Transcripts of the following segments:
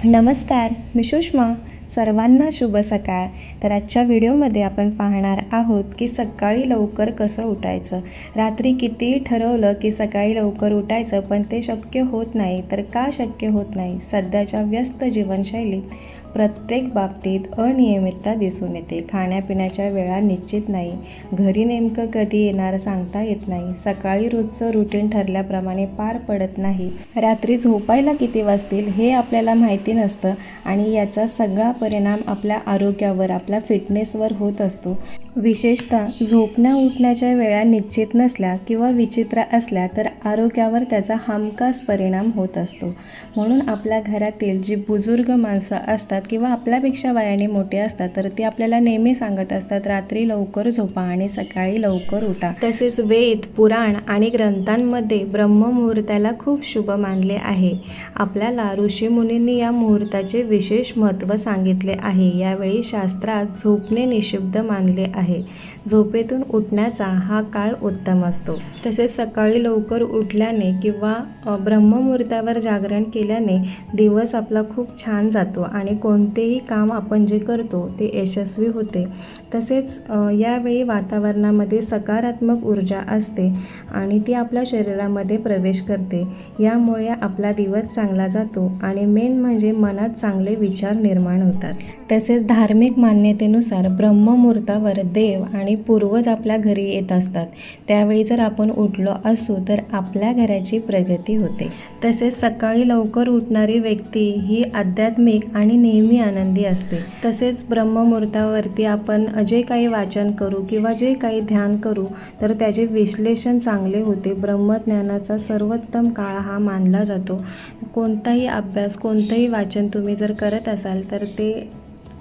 नमस्कार, मी सुषमा. सर्वांना शुभ सकाळ. तर आजच्या व्हिडिओमध्ये आपण पाहणार आहोत की सकाळी लवकर कसं उठायचं. रात्री कितीही ठरवलं की सकाळी लवकर उठायचं, पण ते शक्य होत नाही. तर का शक्य होत नाही? सध्याच्या व्यस्त जीवनशैलीत प्रत्येक बाबतीत अनियमितता दिसून येते. खाण्यापिण्याच्या वेळा निश्चित नाही, घरी नेमकं कधी येणार सांगता येत नाही, सकाळी रोजचं रुटीन ठरल्याप्रमाणे पार पडत नाही, रात्री झोपायला किती वाजतील हे आपल्याला माहिती नसतं आणि याचा सगळा परिणाम आपल्या आरोग्यावर, आपल्या फिटनेसवर होत असतो. विशेषतः झोपण्या उठण्याच्या वेळा निश्चित नसल्या किंवा विचित्र असल्या तर आरोग्यावर त्याचा हमखास परिणाम होत असतो. म्हणून आपल्या घरातील जी बुजुर्ग माणसं असतात किंवा आपल्यापेक्षा वयाने मोठे असतात तर ते आपल्याला नेहमी सांगत असतात, रात्री लवकर झोपा आणि सकाळी लवकर उठा. तसेच वेद, पुराण आणि ग्रंथांमध्ये ब्रह्ममुहूर्ताला खूप शुभ मानले आहे. आपल्याला ऋषीमुनींनी या मुहूर्ताचे विशेष महत्त्व सांगितले आहे. यावेळी शास्त्रात झोपणे निषिद्ध मानले आहे. झोपेतून उठण्याचा हा काळ उत्तम असतो. तसेच सकाळी लवकर उठल्याने किंवा ब्रह्ममुहूर्तावर जागरण केल्याने दिवस आपला खूप छान जातो आणि कोणतेही काम आपण जे करतो ते यशस्वी होते. तसेच यावेळी वातावरणामध्ये सकारात्मक ऊर्जा असते आणि ती आपल्या शरीरामध्ये प्रवेश करते. यामुळे आपला दिवस चांगला जातो आणि मेन म्हणजे मनात चांगले विचार निर्माण होतात. तसेच धार्मिक मान्यतेनुसार ब्रह्ममुहूर्तावर देव आणि पूर्वज आपल्या घरी येत असतात. त्यावेळी जर आपण उठलो असू तर आपल्या घराची प्रगती होते. तसेच सकाळी लवकर उठणारी व्यक्ती ही आध्यात्मिक आणि नेहमी आनंदी असते. तसेच ब्रह्ममुहूर्तावरती आपण जे काही वाचन करू किंवा जे काही ध्यान करू तर त्याचे विश्लेषण चांगले होते. ब्रह्मज्ञानाचा सर्वोत्तम काळ हा मानला जातो. कोणताही अभ्यास, कोणतंही वाचन तुम्ही जर करत असाल तर ते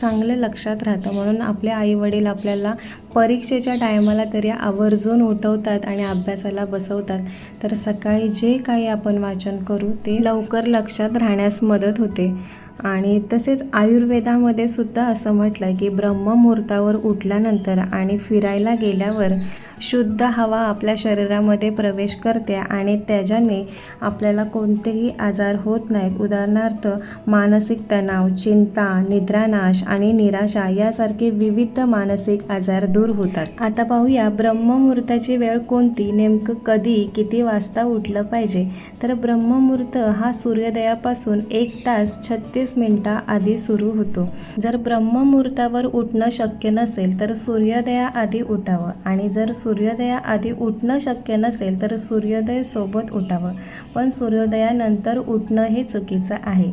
चांगले लक्षात राहतं. म्हणून आपले आईवडील आपल्याला परीक्षेच्या टायमाला तरी आवर्जून उठवतात आणि अभ्यासाला बसवतात. तर सकाळी जे काही आपण वाचन करू ते लवकर लक्षात राहण्यास मदत होते. आणि तसेच आयुर्वेदामध्ये सुद्धा असं म्हटलं आहे की ब्रह्ममुहूर्तावर उठल्यानंतर आणि फिरायला गेल्यावर शुद्ध हवा आपल्या शरीरामध्ये प्रवेश करते आणि त्याच्याने आपल्याला कोणतेही आजार होत नाहीत. उदाहरणार्थ मानसिक तणाव, चिंता, निद्रानाश आणि निराशा यासारखे विविध मानसिक आजार दूर होतात. आता पाहूया ब्रह्ममुहूर्ताची वेळ कोणती, नेमकं कधी, किती वाजता उठलं पाहिजे. तर ब्रह्ममुहूर्त हा सूर्योदयापासून 1 तास 36 मिनिटं आधी सुरू होतो. जर ब्रह्ममुहूर्तावर उठणं शक्य नसेल तर सूर्योदयाआधी उठावं आणि जर सूर्योदयाआधी उठणं शक्य नसेल तर सूर्योदय सोबत उठावं. पण सूर्योदयानंतर उठणं हे चुकीचं आहे.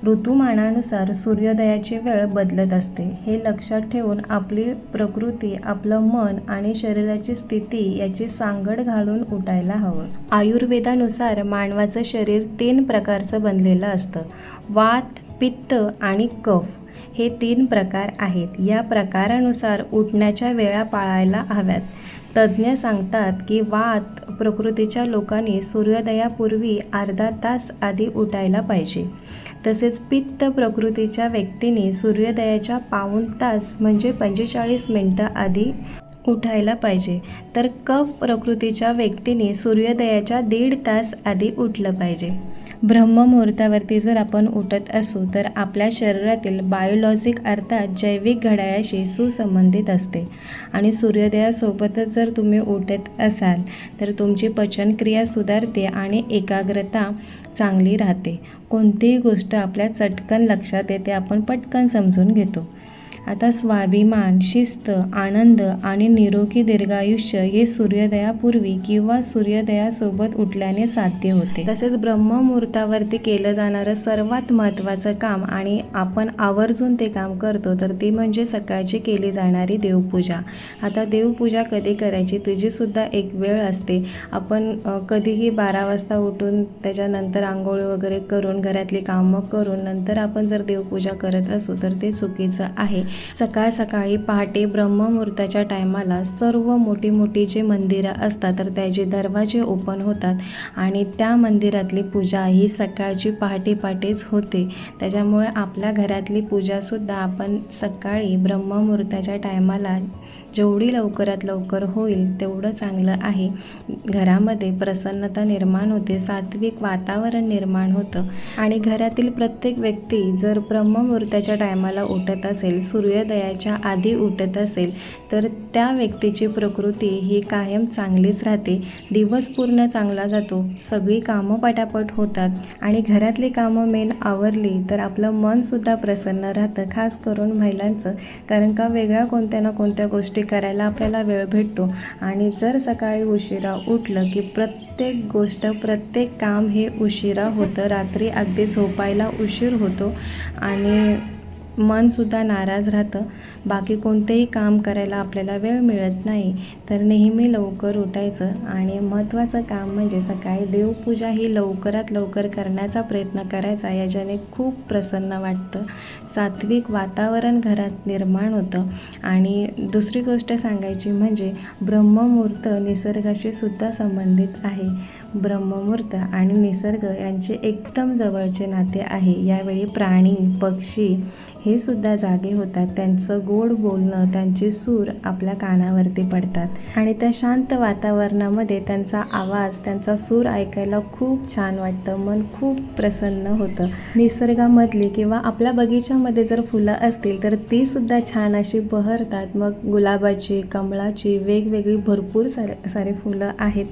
ऋतुमानानुसार सूर्योदयाची वेळ बदलत असते. हे लक्षात ठेवून आपली प्रकृती, आपलं मन आणि शरीराची स्थिती याची सांगड घालून उठायला हवं. आयुर्वेदानुसार मानवाचं शरीर 3 प्रकारचं बनलेलं असतं. वात, पित्त आणि कफ हे 3 प्रकार आहेत. या प्रकारानुसार उठण्याच्या वेळा पाळायला हव्यात. तज्ज्ञ सांगतात की वात प्रकृतीच्या लोकांनी सूर्योदयापूर्वी अर्धा तास आधी उठायला पाहिजे. तसेच पित्त प्रकृतीच्या व्यक्तींनी सूर्योदयाच्या पाऊण तास म्हणजे 45 मिनिटं आधी उठायला पाहिजे. तर कफ प्रकृतीच्या व्यक्तींनी सूर्योदयाच्या 1.5 तास आधी उठलं पाहिजे. ब्रह्ममुहूर्तावरती जर आपण उठत असू तर आपल्या शरीरातील बायोलॉजिक अर्थात जैविक घड्याळाशी सुसंबंधित असते आणि सूर्योदयासोबतच जर तुम्ही उठत असाल तर तुमची पचनक्रिया सुधारते आणि एकाग्रता चांगली राहते. कोणतीही गोष्ट आपल्या चटकन लक्षात येते, आपण पटकन समजून घेतो. आता स्वाभिमान, शिस्त, आनंद आणि निरोगी दीर्घायुष्य हे सूर्योदयापूर्वी किंवा सूर्योदयासोबत उठल्याने साध्य होते. तसेच ब्रह्ममुहूर्तावरती केलं जाणारं सर्वात महत्त्वाचं काम आणि आपण आवर्जून ते काम करतो तर ती म्हणजे सकाळची केली जाणारी देवपूजा. आता देवपूजा कधी करायची तुझीसुद्धा एक वेळ असते. आपण कधीही 12 वाजता उठून त्याच्यानंतर आंघोळ वगैरे करून घरातली कामं करून नंतर आपण जर देवपूजा करत असू तर ते चुकीचं आहे. सकाळ सकाळी पहाटे ब्रह्ममुहूर्ताच्या टायमाला सर्व मोठी मोठी जे मंदिरं असतात तर त्याचे दरवाजे ओपन होतात आणि त्या मंदिरातली पूजा ही सकाळची पहाटेच होते. त्याच्यामुळे आपल्या घरातली पूजासुद्धा आपण सकाळी ब्रह्ममुहूर्ताच्या टायमाला जेवढी लवकरात लवकर होईल तेवढं चांगलं आहे. घरामध्ये प्रसन्नता निर्माण होते, सात्विक वातावरण निर्माण होतं आणि घरातील प्रत्येक व्यक्ती जर ब्रह्ममुहूर्ताच्या टायमाला उठत असेल, सूर्योदयाच्या आधी उठत असेल तर त्या व्यक्तीची प्रकृती ही कायम चांगलीच राहते. दिवस पूर्ण चांगला जातो, सगळी कामं पटापट होतात आणि घरातली कामं मेन आवरली तर आपलं मनसुद्धा प्रसन्न राहतं, खास करून महिलांचं. कारण का वेगळ्या कोणत्या ना कोणत्या गोष्टी करायला आपल्याला वेळ भेटतो आणि जर सकाळी उशिरा उठलं की प्रत्येक गोष्ट, प्रत्येक काम हे उशिरा होतं. रात्री अगदी झोपायला उशीर होतो आणि मनसुद्धा नाराज राहतं. बाकी कोणतेही काम करायला आपल्याला वेळ मिळत नाही. तर नेहमी लवकर उठायचं आणि महत्त्वाचं काम म्हणजे सकाळी देवपूजा ही लवकरात लवकर करण्याचा प्रयत्न करायचा. याच्याने खूप प्रसन्न वाटतं, सात्विक वातावरण घरात निर्माण होतं. आणि दुसरी गोष्ट सांगायची म्हणजे ब्रह्ममुहूर्त निसर्गाशी सुद्धा संबंधित आहे. ब्रह्ममुहूर्त आणि निसर्ग यांचे एकदम जवळचे नाते आहे. यावेळी प्राणी, पक्षी हे सुद्धा जागे होतात. त्यांचं गोड बोलणं, त्यांचे सूर आपल्या कानावरती पडतात आणि त्या शांत वातावरणामध्ये त्यांचा आवाज, त्यांचा सूर ऐकायला खूप छान वाटतं. मन खूप प्रसन्न होतं. निसर्गामधली किंवा आपल्या बगीच्यामध्ये जर फुलं असतील तर ती सुद्धा छान अशी बहरतात. मग गुलाबाची, कमळाची, वेगवेगळी भरपूर सारे फुलं आहेत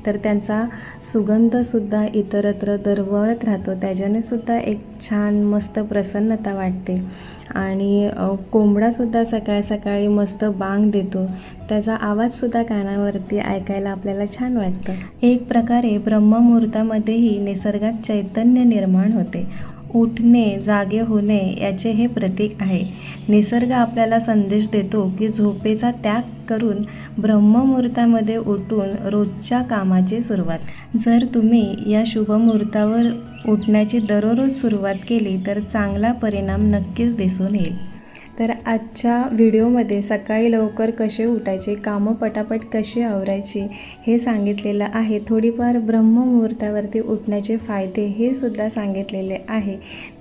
तर त्यांचा सुगंधसुद्धा इतरत्र दरवळत राहतो. त्याच्याने सुद्धा एक छान मस्त प्रसन्नता वाटते. आणि कोंबडासुद्धा सकाळ सकाळी मस्त बांग देतो, त्याचा आवाजसुद्धा कानावरती ऐकायला आपल्याला छान वाटतं. एक प्रकारे ब्रह्ममुहूर्तामध्येही निसर्गात चैतन्य निर्माण होते. उठणे, जागे होणे याचे हे प्रतीक आहे. निसर्ग आपल्याला संदेश देतो की झोपेचा त्याग करून ब्रह्ममुहूर्तामध्ये उठून रोजच्या कामाची सुरुवात. जर तुम्ही या शुभमुहूर्तावर उठण्याची दररोज सुरुवात केली तर चांगला परिणाम नक्कीच दिसून येईल. तर आजच्या व्हिडिओमध्ये सकाळी लवकर कसे उठायचे, कामं पटापट कशी आवरायची हे सांगितलेलं आहे. थोडीफार ब्रह्ममुहूर्तावरती उठण्याचे फायदे हे सुद्धा सांगितलेले आहे.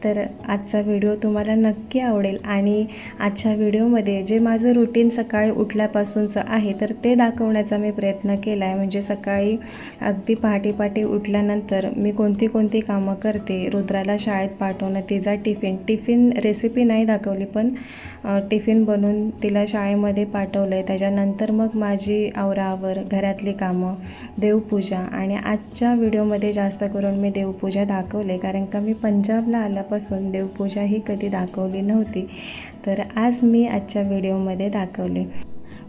तर आजचा व्हिडिओ तुम्हाला नक्की आवडेल आणि आजच्या व्हिडिओमध्ये जे माझं रुटीन सकाळी उठल्यापासूनचं आहे तर ते दाखवण्याचा मी प्रयत्न केला आहे. म्हणजे सकाळी अगदी पहाटे उठल्यानंतर मी कोणती कामं करते, रुद्राला शाळेत पाठवणं, तिचा टिफिन रेसिपी नाही दाखवली पण टिफिन बनवून तिला शाळेमध्ये पाठवलं आहे. त्याच्यानंतर मग माझी आवराआवर, घरातली कामं, देवपूजा आणि आजच्या व्हिडिओमध्ये जास्त करून मी देवपूजा दाखवले कारण का मी पंजाबला आल्यापासून देवपूजा ही कधी दाखवली नव्हती. तर आज मी आजच्या व्हिडिओमध्ये दाखवले.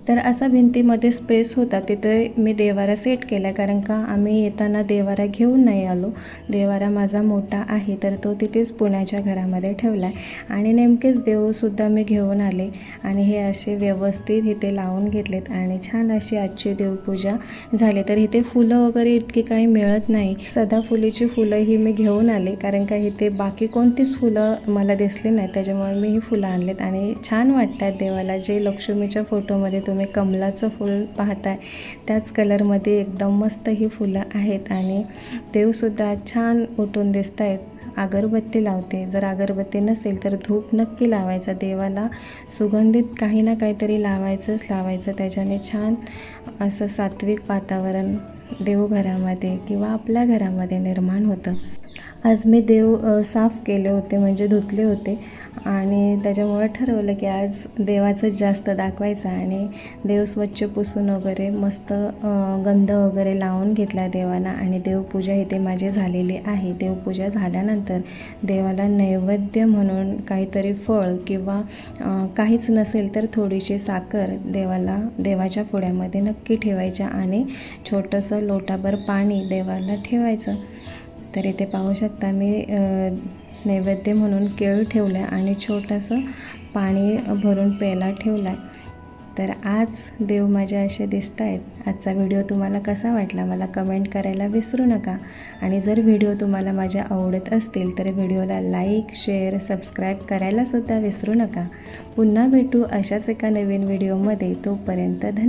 तर असा भिंतीमध्ये स्पेस होता, तिथे मी देवारा सेट केला कारण का आम्ही येताना देवारा घेऊन नाही आलो. देवारा माझा मोठा आहे तर तो तिथेच पुण्याच्या घरामध्ये ठेवला आहे आणि नेमकेच देवसुद्धा मी घेऊन आले आणि हे असे व्यवस्थित इथे लावून घेतलेत आणि छान अशी आजची देवपूजा झाली. तर इथे फुलं वगैरे इतकी काही मिळत नाही. सदाफुलीची फुलं ही मी घेऊन आले कारण का इथे बाकी कोणतीच फुलं मला दिसली नाही, त्याच्यामुळे मी ही फुलं आणलेत आणि छान वाटतात देवाला. जे लक्ष्मीच्या फोटोमध्ये तुम्ही कमलाचं फूल पाहताय त्याच कलरमध्ये एकदम मस्त ही फुलं आहेत आणि देवसुद्धा छान उठून दिसत आहेत. अगरबत्ती लावते, जर अगरबत्ती नसेल तर धूप नक्की लावायचा. देवाला सुगंधित काही ना काहीतरी लावायचं. त्याच्याने छान असं सात्विक वातावरण देवघरामध्ये किंवा आपल्या घरामध्ये निर्माण होतं. आज मी देव साफ केले होते म्हणजे धुतले होते आणि त्याच्यामुळे ठरवलं की आज देवाचं जास्त दाखवायचं आणि देव स्वच्छ पुसून वगैरे मस्त गंध वगैरे लावून घेतला देवाला आणि देवपूजा इथे माझी झालेली आहे. देवपूजा झाल्यानंतर देवाला नैवेद्य म्हणून काहीतरी फळ किंवा काहीच नसेल तर थोडीशी साखर देवाच्या पुड्यामध्ये नक्की ठेवायच्या आणि छोटंसं लोटाभर पाणी देवाला ठेवायचं. तर इथे पाहू शकता मी नैवेद्य म्हणून केळ ठेवलं आहे आणि छोटंसं पाणी भरून प्यायला ठेवलं आहे. तर आज देव माझे असे दिसत आहेत. आजचा व्हिडिओ तुम्हाला कसा वाटला मला कमेंट करायला विसरू नका. आणि जर व्हिडिओ तुम्हाला माझ्या आवडत असतील तर व्हिडिओला लाईक, शेअर, सबस्क्राईब करायलासुद्धा विसरू नका. पुन्हा भेटू अशाच एका नवीन व्हिडिओमध्ये. तोपर्यंत धन्यवाद.